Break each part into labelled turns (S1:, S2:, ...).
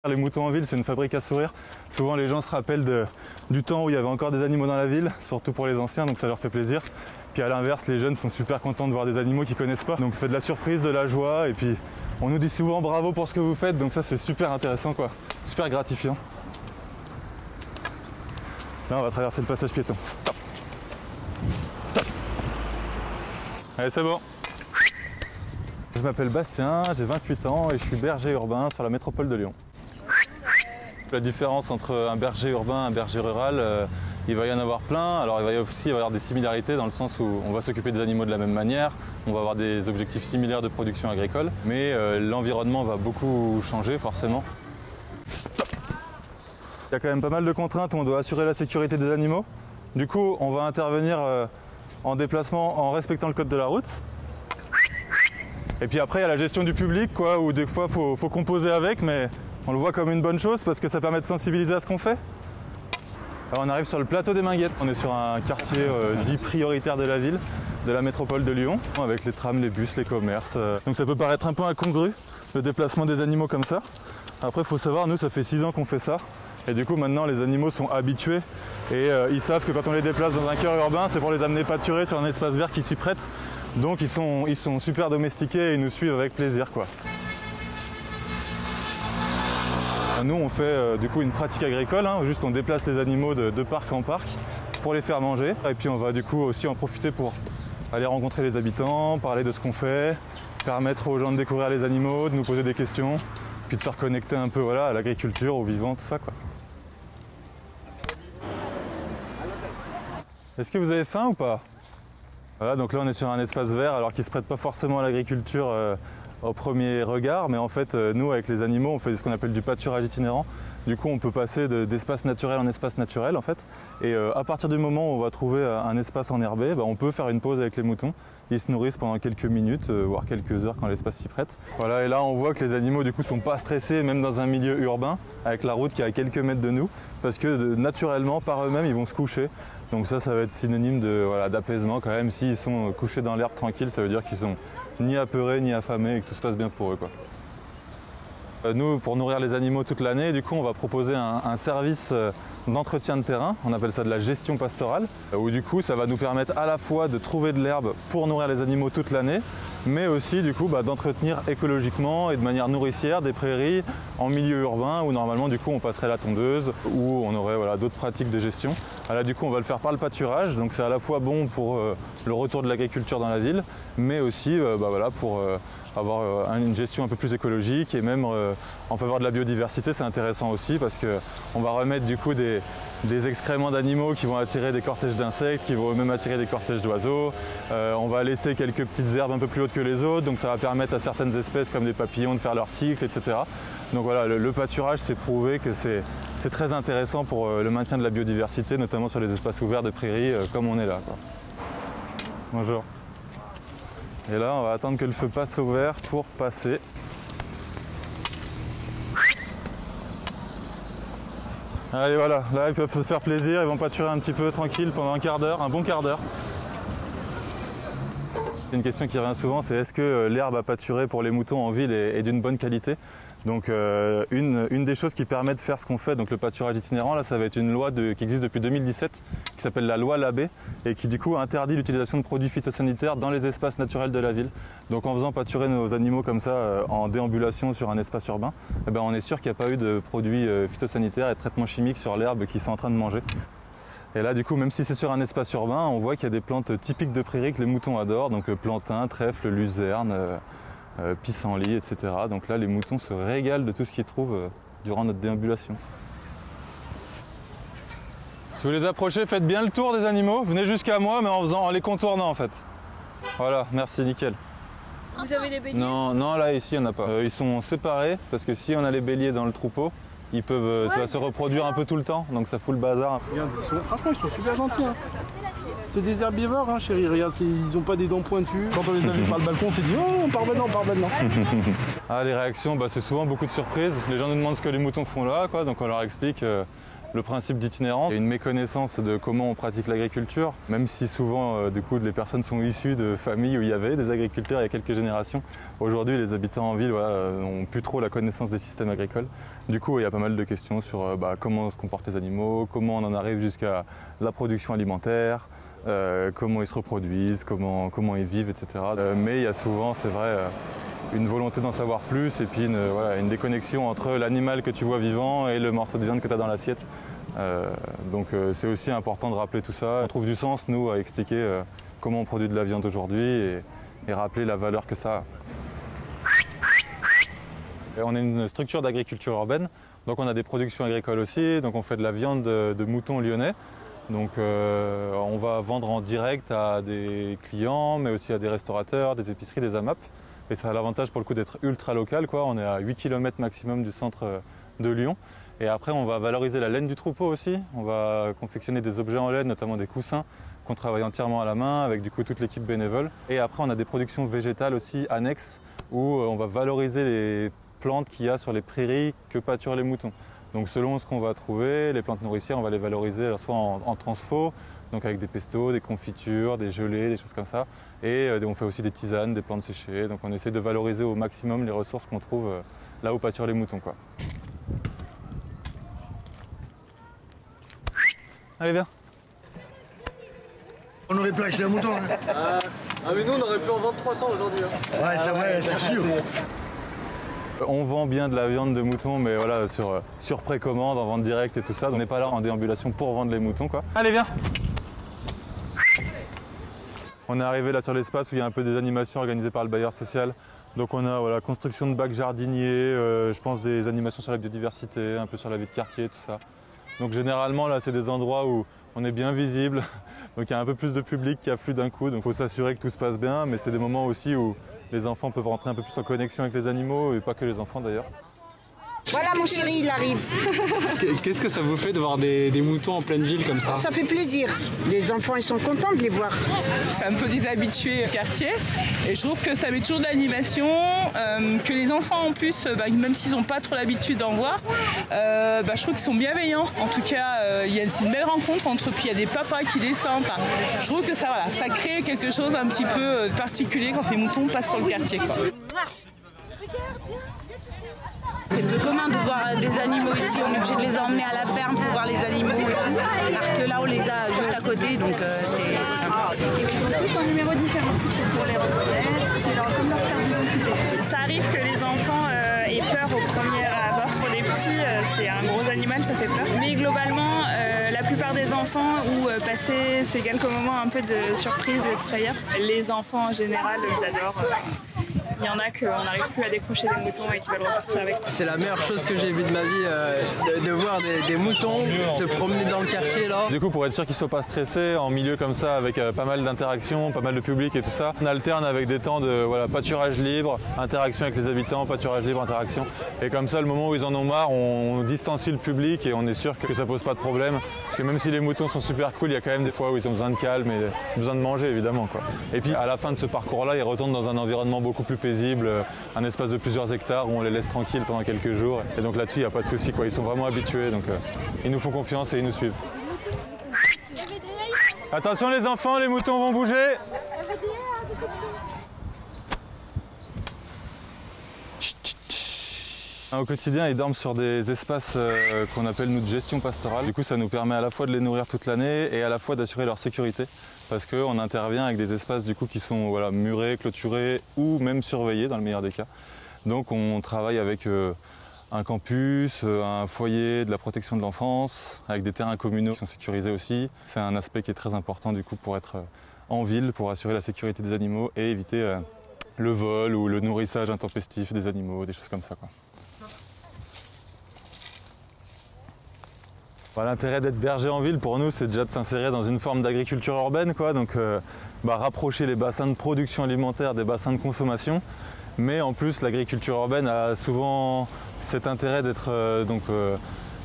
S1: Les moutons en ville, c'est une fabrique à sourire. Souvent les gens se rappellent du temps où il y avait encore des animaux dans la ville, surtout pour les anciens, donc ça leur fait plaisir. Puis à l'inverse, les jeunes sont super contents de voir des animaux qu'ils connaissent pas. Donc ça fait de la surprise, de la joie, et puis on nous dit souvent bravo pour ce que vous faites, donc ça c'est super intéressant quoi, super gratifiant. Là on va traverser le passage piéton. Stop. Stop. Allez c'est bon. Je m'appelle Bastien, j'ai 28 ans et je suis berger urbain sur la métropole de Lyon. La différence entre un berger urbain et un berger rural, il va y en avoir plein. Alors il va aussi y avoir des similarités dans le sens où on va s'occuper des animaux de la même manière, on va avoir des objectifs similaires de production agricole, mais l'environnement va beaucoup changer forcément. Stop. Il y a quand même pas mal de contraintes où on doit assurer la sécurité des animaux. Du coup, on va intervenir en déplacement en respectant le code de la route. Et puis après, il y a la gestion du public, quoi, où des fois, faut composer avec, mais on le voit comme une bonne chose parce que ça permet de sensibiliser à ce qu'on fait. Alors on arrive sur le plateau des Minguettes. On est sur un quartier dit prioritaire de la ville, de la métropole de Lyon, avec les trams, les bus, les commerces. Donc ça peut paraître un peu incongru, le déplacement des animaux comme ça. Après, il faut savoir, nous, ça fait 6 ans qu'on fait ça. Et du coup, maintenant, les animaux sont habitués et ils savent que quand on les déplace dans un cœur urbain, c'est pour les amener pâturer sur un espace vert qui s'y prête. Donc ils sont super domestiqués et ils nous suivent avec plaisir, quoi. Nous, on fait du coup une pratique agricole, hein, juste on déplace les animaux de parc en parc pour les faire manger. Et puis on va du coup aussi en profiter pour aller rencontrer les habitants, parler de ce qu'on fait, permettre aux gens de découvrir les animaux, de nous poser des questions, puis de se reconnecter un peu voilà, à l'agriculture, au vivant, tout ça, quoi. Est-ce que vous avez faim ou pas? Voilà, donc là on est sur un espace vert alors qu'il ne se prête pas forcément à l'agriculture au premier regard, mais en fait nous avec les animaux on fait ce qu'on appelle du pâturage itinérant. Du coup on peut passer d'espace naturel en espace naturel en fait, et à partir du moment où on va trouver un espace enherbé, on peut faire une pause avec les moutons. Ils se nourrissent pendant quelques minutes, voire quelques heures quand l'espace s'y prête. Voilà, et là on voit que les animaux du coup sont pas stressés même dans un milieu urbain, avec la route qui est à quelques mètres de nous, parce que naturellement par eux-mêmes ils vont se coucher. Donc ça va être synonyme d'apaisement quand même. S'ils sont couchés dans l'herbe tranquille, ça veut dire qu'ils sont ni apeurés ni affamés et que tout se passe bien pour eux, quoi. Nous, pour nourrir les animaux toute l'année, du coup, on va proposer un service d'entretien de terrain. On appelle ça de la gestion pastorale, où du coup, ça va nous permettre à la fois de trouver de l'herbe pour nourrir les animaux toute l'année, mais aussi du coup d'entretenir écologiquement et de manière nourricière des prairies en milieu urbain où normalement du coup on passerait la tondeuse, où on aurait d'autres pratiques de gestion. Là du coup on va le faire par le pâturage, donc c'est à la fois bon pour le retour de l'agriculture dans la ville, mais aussi pour avoir une gestion un peu plus écologique et même en faveur de la biodiversité. C'est intéressant aussi parce qu'on va remettre du coup des excréments d'animaux qui vont attirer des cortèges d'insectes, qui vont même attirer des cortèges d'oiseaux. On va laisser quelques petites herbes un peu plus hautes que les autres, donc ça va permettre à certaines espèces comme des papillons de faire leur cycle, etc. Donc voilà, le pâturage, c'est prouvé que c'est très intéressant pour le maintien de la biodiversité, notamment sur les espaces ouverts de prairies comme on est là, quoi. Bonjour. Et là, on va attendre que le feu passe au vert pour passer. Allez voilà, là ils peuvent se faire plaisir, ils vont pâturer un petit peu tranquille pendant un quart d'heure, un bon quart d'heure. Une question qui revient souvent, c'est est-ce que l'herbe à pâturer pour les moutons en ville est d'une bonne qualité? Donc une des choses qui permet de faire ce qu'on fait, donc le pâturage itinérant, là ça va être une loi qui existe depuis 2017, qui s'appelle la loi Labbé, et qui du coup interdit l'utilisation de produits phytosanitaires dans les espaces naturels de la ville. Donc en faisant pâturer nos animaux comme ça en déambulation sur un espace urbain, on est sûr qu'il n'y a pas eu de produits phytosanitaires et de traitements chimiques sur l'herbe qu'ils sont en train de manger. Et là du coup, même si c'est sur un espace urbain, on voit qu'il y a des plantes typiques de prairie que les moutons adorent, donc plantain, trèfle, luzerne, pissenlit, etc. Donc là, les moutons se régalent de tout ce qu'ils trouvent durant notre déambulation. Si vous les approchez, faites bien le tour des animaux. Venez jusqu'à moi, mais en les contournant en fait. Voilà, merci, nickel.
S2: Vous avez des béliers?
S1: Non, là, ici, il n'y en a pas. Ils sont séparés, parce que si on a les béliers dans le troupeau, ils peuvent se reproduire un peu tout le temps, donc ça fout le bazar.
S3: Regarde, franchement, ils sont super gentils. Hein. C'est des herbivores, hein, chérie. Regarde, ils n'ont pas des dents pointues. Quand on les a vus par le balcon, on s'est dit « Oh, par maintenant, par maintenant ».
S1: Les réactions, c'est souvent beaucoup de surprises. Les gens nous demandent ce que les moutons font là, quoi, donc on leur explique. le principe d'itinérance et une méconnaissance de comment on pratique l'agriculture, même si souvent du coup les personnes sont issues de familles où il y avait des agriculteurs il y a quelques générations. Aujourd'hui les habitants en ville n'ont plus trop la connaissance des systèmes agricoles. Du coup il y a pas mal de questions sur comment se comportent les animaux, comment on en arrive jusqu'à la production alimentaire, comment ils se reproduisent, comment ils vivent, etc. Mais il y a souvent, c'est vrai, une volonté d'en savoir plus et puis une déconnexion entre l'animal que tu vois vivant et le morceau de viande que tu as dans l'assiette. Donc c'est aussi important de rappeler tout ça. On trouve du sens, nous, à expliquer comment on produit de la viande aujourd'hui et rappeler la valeur que ça a. Et on est une structure d'agriculture urbaine, donc on a des productions agricoles aussi, donc on fait de la viande de mouton lyonnais. Donc on va vendre en direct à des clients, mais aussi à des restaurateurs, des épiceries, des AMAP. Et ça a l'avantage pour le coup d'être ultra local, quoi. On est à 8 km maximum du centre de Lyon. Et après, on va valoriser la laine du troupeau aussi. On va confectionner des objets en laine, notamment des coussins, qu'on travaille entièrement à la main avec du coup toute l'équipe bénévole. Et après, on a des productions végétales aussi annexes où on va valoriser les plantes qu'il y a sur les prairies que pâturent les moutons. Donc selon ce qu'on va trouver, les plantes nourricières, on va les valoriser soit en transfo, donc avec des pestos, des confitures, des gelées, des choses comme ça. Et on fait aussi des tisanes, des plantes séchées. Donc on essaie de valoriser au maximum les ressources qu'on trouve là où pâturent les moutons, quoi. Allez, viens.
S4: On aurait pu acheter un mouton. Hein.
S5: Ah mais nous on aurait pu en vendre 300 aujourd'hui. Hein.
S4: Ouais, c'est vrai, c'est sûr.
S1: On vend bien de la viande de mouton, mais voilà, sur précommande, en vente directe et tout ça. On n'est pas là en déambulation pour vendre les moutons, quoi. Allez, viens. On est arrivé là sur l'espace où il y a un peu des animations organisées par le bailleur social. Donc on a construction de bacs jardiniers, je pense des animations sur la biodiversité, un peu sur la vie de quartier, tout ça. Donc généralement là c'est des endroits où on est bien visible, donc il y a un peu plus de public qui afflue d'un coup, donc il faut s'assurer que tout se passe bien, mais c'est des moments aussi où les enfants peuvent rentrer un peu plus en connexion avec les animaux, et pas que les enfants d'ailleurs.
S6: Voilà mon chéri, il arrive.
S5: Qu'est-ce que ça vous fait de voir des moutons en pleine ville comme ça?
S6: Ça fait plaisir. Les enfants, ils sont contents de les voir.
S7: C'est un peu des habitués quartier et je trouve que ça met toujours de l'animation, que les enfants en plus, même s'ils n'ont pas trop l'habitude d'en voir, je trouve qu'ils sont bienveillants. En tout cas, c'est une belle rencontre entre, puis il y a des papas qui descendent. Enfin, je trouve que ça crée quelque chose un petit peu particulier quand les moutons passent sur le quartier, quoi.
S2: C'est peu commun de voir des animaux ici, on est obligé de les emmener à la ferme pour voir les animaux et tout. Alors que là on les a juste à côté, donc c'est sympa.
S8: Ils ont tous un numéro différent, c'est pour les reconnaître, c'est comme leur carte d'identité. Ça arrive que les enfants aient peur au premier abord. Pour les petits, c'est un gros animal, ça fait peur. Mais globalement, la plupart des enfants où passer ces quelques moments un peu de surprise et de frayeur, les enfants en général, ils adorent. Il y en a qu'on n'arrive plus à décrocher des moutons et qui veulent repartir avec.
S5: C'est la meilleure chose que j'ai vue de ma vie, de voir des moutons se promener dans le quartier là.
S1: Du coup, pour être sûr qu'ils ne soient pas stressés en milieu comme ça, avec pas mal d'interactions, pas mal de public et tout ça, on alterne avec des temps de pâturage libre, interaction avec les habitants, pâturage libre, interaction. Et comme ça, le moment où ils en ont marre, on distancie le public et on est sûr que ça pose pas de problème. Parce que même si les moutons sont super cool, il y a quand même des fois où ils ont besoin de calme et besoin de manger évidemment, quoi. Et puis à la fin de ce parcours-là, ils retournent dans un environnement beaucoup plus paisible, un espace de plusieurs hectares où on les laisse tranquilles pendant quelques jours. Et donc là-dessus, il n'y a pas de souci, quoi. Ils sont vraiment habitués, donc ils nous font confiance et ils nous suivent. Attention les enfants, les moutons vont bouger. Au quotidien, ils dorment sur des espaces qu'on appelle nous de gestion pastorale. Du coup, ça nous permet à la fois de les nourrir toute l'année et à la fois d'assurer leur sécurité. Parce qu'on intervient avec des espaces du coup, qui sont murés, clôturés ou même surveillés dans le meilleur des cas. Donc on travaille avec un campus, un foyer de la protection de l'enfance, avec des terrains communaux qui sont sécurisés aussi. C'est un aspect qui est très important du coup pour être en ville, pour assurer la sécurité des animaux et éviter le vol ou le nourrissage intempestif des animaux, des choses comme ça, quoi. L'intérêt d'être berger en ville pour nous, c'est déjà de s'insérer dans une forme d'agriculture urbaine, quoi. Donc rapprocher les bassins de production alimentaire des bassins de consommation. Mais en plus, l'agriculture urbaine a souvent cet intérêt d'être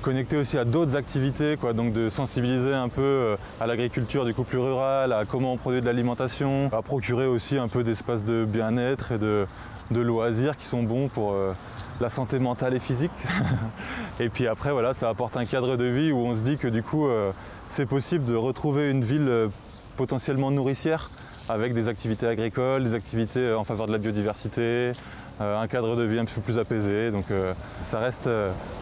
S1: connecté aussi à d'autres activités, quoi. Donc de sensibiliser un peu à l'agriculture du coup plus rurale, à comment on produit de l'alimentation, à procurer aussi un peu d'espaces de bien-être et de loisirs qui sont bons pour la santé mentale et physique. Et puis après, voilà, ça apporte un cadre de vie où on se dit que du coup, c'est possible de retrouver une ville potentiellement nourricière avec des activités agricoles, des activités en faveur de la biodiversité, un cadre de vie un peu plus apaisé. Donc ça reste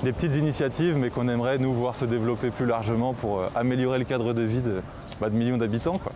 S1: des petites initiatives, mais qu'on aimerait nous voir se développer plus largement pour améliorer le cadre de vie de millions d'habitants, quoi.